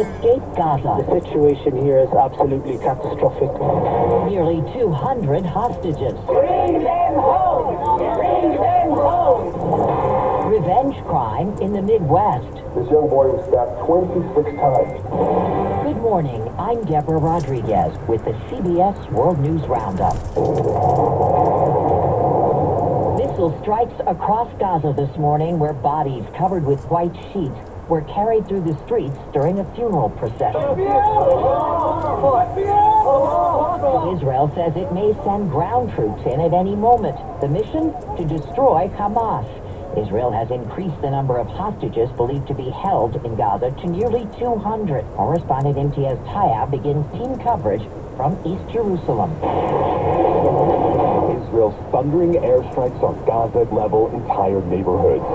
escape Gaza. The situation here is absolutely catastrophic. Nearly 200 hostages. Bring them home! Bring them home! Revenge crime in the Midwest. This young boy was stabbed 26 times. Good morning, I'm Deborah Rodriguez with the CBS World News Roundup. Missile strikes across Gaza this morning where bodies covered with white sheets were carried through the streets during a funeral procession. Israel says it may send ground troops in at any moment. The mission? To destroy Hamas. Israel has increased the number of hostages believed to be held in Gaza to nearly 200. Correspondent Imtiaz Tayab begins team coverage from East Jerusalem. Israel's thundering airstrikes on Gaza level entire neighborhoods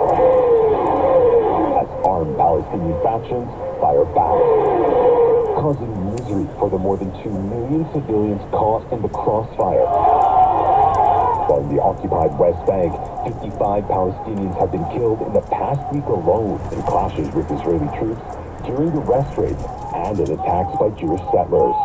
as armed Palestinian factions fire back, causing misery for the more than 2 million civilians caught in the crossfire. While in the occupied West Bank, 55 Palestinians have been killed in the past week alone in clashes with Israeli troops during arrest raids and in attacks by Jewish settlers.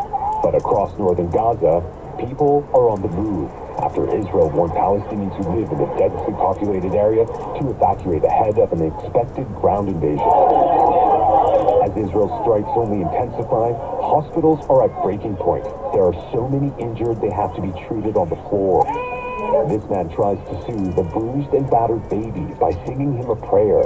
But across northern Gaza, people are on the move after Israel warned Palestinians who live in the densely populated area to evacuate ahead of an expected ground invasion. As Israel's strikes only intensify, hospitals are at breaking point. There are so many injured they have to be treated on the floor. This man tries to soothe a bruised and battered baby by singing him a prayer.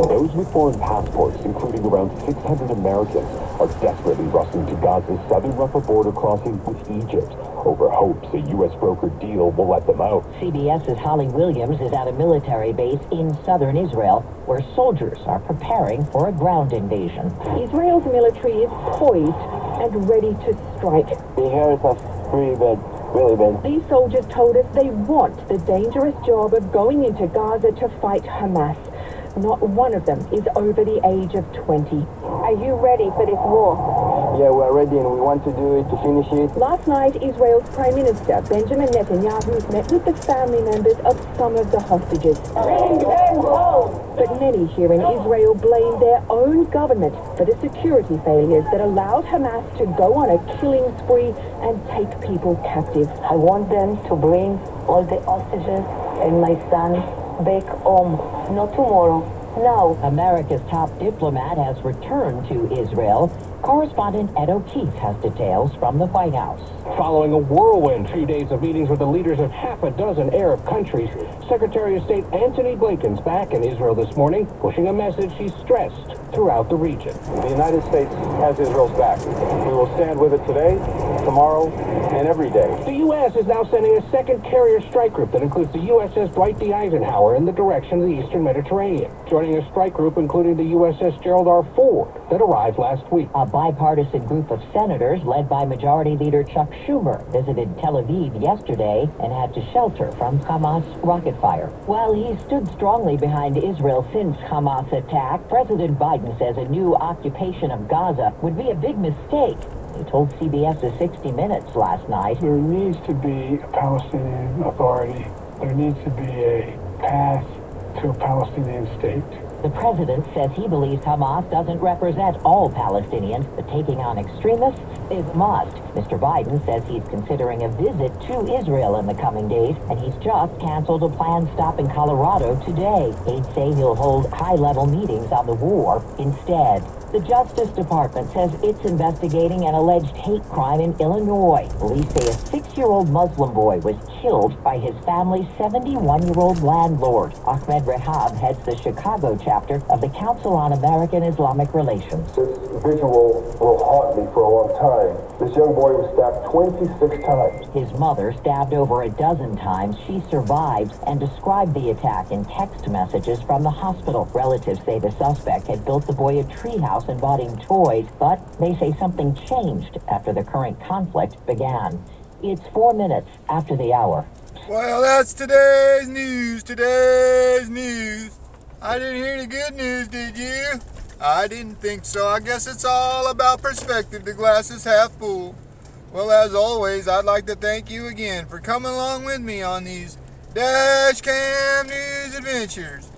Those with foreign passports, including around 600 Americans, are desperately rushing to Gaza's southern Rafah border crossing with Egypt over hopes a U.S.-brokered deal will let them out. CBS's Holly Williams is at a military base in southern Israel where soldiers are preparing for a ground invasion. Israel's military is poised and ready to strike. The air is pretty bad, really bad. These soldiers told us they want the dangerous job of going into Gaza to fight Hamas. Not one of them is over the age of 20. Are you ready for this war? Yeah, we're ready and we want to do it, to finish it. Last night, Israel's Prime Minister Benjamin Netanyahu met with the family members of some of the hostages. Bring them home! But many here in Israel blame their own government for the security failures that allowed Hamas to go on a killing spree and take people captive. I want them to bring all the hostages and my son back home. Not tomorrow, now. America's top diplomat has returned to Israel. Correspondent Ed O'Keefe has details from the White House. Following a whirlwind 2 days of meetings with the leaders of half a dozen Arab countries, Secretary of State Antony Blinken's back in Israel this morning, pushing a message he's stressed throughout the region. The United States has Israel's back. We will stand with it today, tomorrow, and every day. The U.S. is now sending a second carrier strike group that includes the USS Dwight D. Eisenhower in the direction of the Eastern Mediterranean, joining a strike group including the USS Gerald R. Ford that arrived last week. A bipartisan group of senators led by Majority Leader Chuck Schumer visited Tel Aviv yesterday and had to shelter from Hamas rocket fire. While he stood strongly behind Israel since Hamas attack, President Biden says a new occupation of Gaza would be a big mistake. He told CBS's 60 Minutes last night. There needs to be a Palestinian Authority. There needs to be a path to a Palestinian state. The president says he believes Hamas doesn't represent all Palestinians, but taking on extremists is a must. Mr. Biden says he's considering a visit to Israel in the coming days, and he's just canceled a planned stop in Colorado today. Aides say he'll hold high-level meetings on the war instead. The Justice Department says it's investigating an alleged hate crime in Illinois. Police say a 6-year-old Muslim boy was killed by his family's 71-year-old landlord. Ahmed Rehab heads the Chicago chapter of the Council on American-Islamic Relations. This visual will haunt me for a long time. This young boy was stabbed 26 times. His mother, stabbed over a dozen times, she survived and described the attack in text messages from the hospital. Relatives say the suspect had built the boy a treehouse and bought him toys, but they say something changed after the current conflict began. It's 4 minutes after the hour. Well, that's today's news. I didn't hear any good news, did you? I didn't think so. I guess it's all about perspective. The glass is half full. Well, as always, I'd like to thank you again for coming along with me on these Dash Cam News adventures.